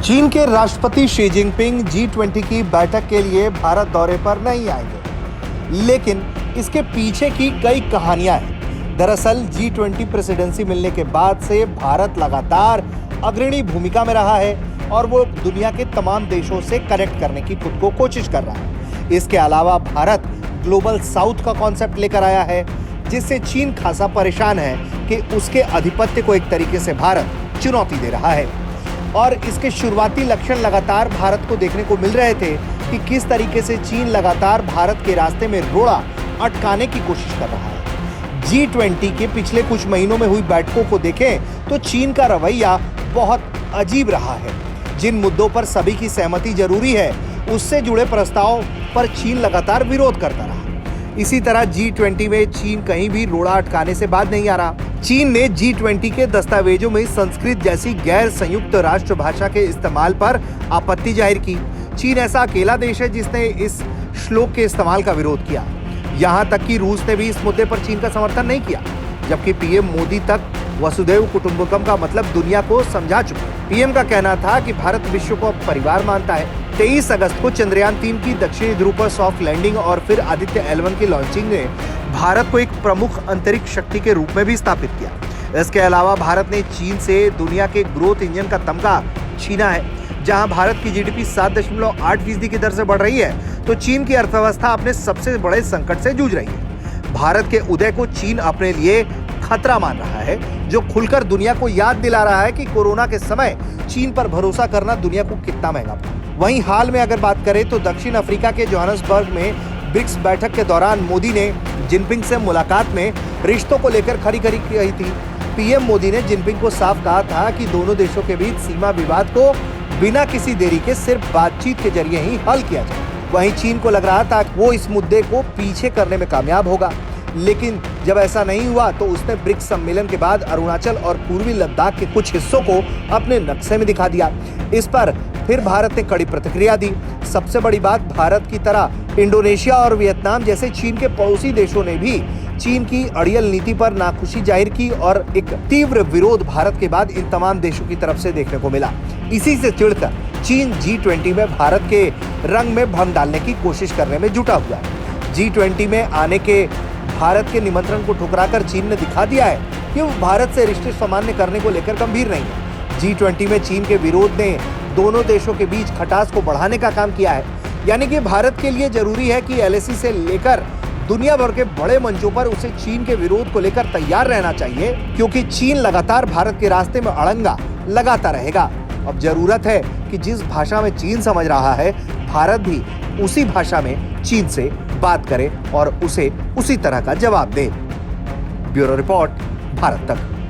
चीन के राष्ट्रपति शी जिनपिंग G20 की बैठक के लिए भारत दौरे पर नहीं आएंगे, लेकिन इसके पीछे की कई कहानियां हैं। दरअसल G20 प्रेसिडेंसी मिलने के बाद से भारत लगातार अग्रणी भूमिका में रहा है और वो दुनिया के तमाम देशों से कनेक्ट करने की खुद को कोशिश कर रहा है। इसके अलावा भारत ग्लोबल साउथ का कॉन्सेप्ट लेकर आया है, जिससे चीन खासा परेशान है कि उसके आधिपत्य को एक तरीके से भारत चुनौती दे रहा है। और इसके शुरुआती लक्षण लगातार भारत को देखने को मिल रहे थे कि किस तरीके से चीन लगातार भारत के रास्ते में रोड़ा अटकाने की कोशिश कर रहा है। G20 के पिछले कुछ महीनों में हुई बैठकों को देखें तो चीन का रवैया बहुत अजीब रहा है। जिन मुद्दों पर सभी की सहमति जरूरी है, उससे जुड़े प्रस्ताव पर चीन लगातार विरोध करता रहा। इसी तरह G20 में चीन कहीं भी रोड़ा अटकाने से बाज नहीं आ रहा। चीन ने G20 के दस्तावेजों में संस्कृत जैसी गैर संयुक्त राष्ट्र भाषा के इस्तेमाल पर आपत्ति जाहिर की। चीन ऐसा अकेला देश है जिसने इस श्लोक के इस्तेमाल का विरोध किया। यहाँ तक कि रूस ने भी इस मुद्दे पर चीन का समर्थन नहीं किया, जबकि पीएम मोदी तक वसुधैव कुटुंबकम का मतलब दुनिया को समझा चुके। पीएम का कहना था कि भारत विश्व को परिवार मानता है। 23 अगस्त को चंद्रयान 3 की दक्षिणी ध्रुव पर सॉफ्ट लैंडिंग और फिर आदित्य L1 की लॉन्चिंग ने भारत को एक प्रमुख अंतरिक्ष शक्ति के रूप में भी स्थापित किया। इसके अलावा भारत ने चीन से दुनिया के ग्रोथ इंजन का तमगा छीना है। जहां भारत की जीडीपी 7.8% की दर से बढ़ रही है, तो चीन की अर्थव्यवस्था अपने सबसे बड़े संकट से जूझ रही है। भारत के उदय को चीन अपने लिए खतरा मान रहा है, जो खुलकर दुनिया को याद दिला रहा है कि कोरोना के समय चीन पर भरोसा करना दुनिया को कितना महंगा पड़ा। वहीं हाल में अगर बात करें तो दक्षिण अफ्रीका के जोहान्सबर्ग में ब्रिक्स बैठक के दौरान मोदी ने जिनपिंग से मुलाकात में रिश्तों को लेकर खरी-खरी कही थी। पीएम मोदी ने जिनपिंग को साफ कहा था कि दोनों देशों के बीच सीमा विवाद को बिना किसी देरी के सिर्फ बातचीत के जरिए ही हल किया जाए। वहीं चीन को लग रहा था कि वो इस मुद्दे को पीछे करने में कामयाब होगा, लेकिन जब ऐसा नहीं हुआ तो उसने ब्रिक्स सम्मेलन के बाद अरुणाचल और पूर्वी लद्दाख के कुछ हिस्सों को अपने नक्शे में दिखा दिया। इस पर फिर भारत ने कड़ी प्रतिक्रिया दी। सबसे बड़ी बात, भारत की तरह इंडोनेशिया और वियतनाम जैसे चीन के पड़ोसी देशों ने भी चीन की अड़ियल नीति पर नाखुशी जाहिर की और एक तीव्र विरोध भारत के बाद इन तमाम देशों की तरफ से देखने को मिला। इसी से चिढ़कर चीन G20 में भारत के रंग में भंग डालने की कोशिश करने में जुटा हुआ है। G20 में आने के भारत के निमंत्रण को ठुकराकर चीन ने दिखा दिया है कि वो भारत से रिश्ते सामान्य करने को लेकर गंभीर नहीं है। G20 में चीन के विरोध ने दोनों देशों के बीच खटास को बढ़ाने का काम किया है। यानी कि भारत के लिए जरूरी है कि LAC से लेकर दुनिया भर के बड़े मंचों पर उसे चीन के विरोध को लेकर तैयार रहना चाहिए, क्योंकि चीन लगातार भारत के रास्ते में अड़ंगा लगाता रहेगा। अब जरूरत है कि जिस भाषा में चीन समझ रहा है, भारत भी उसी भाषा में चीन से बात करे और उसे उसी तरह का जवाब दे। ब्यूरो रिपोर्ट, भारत तक।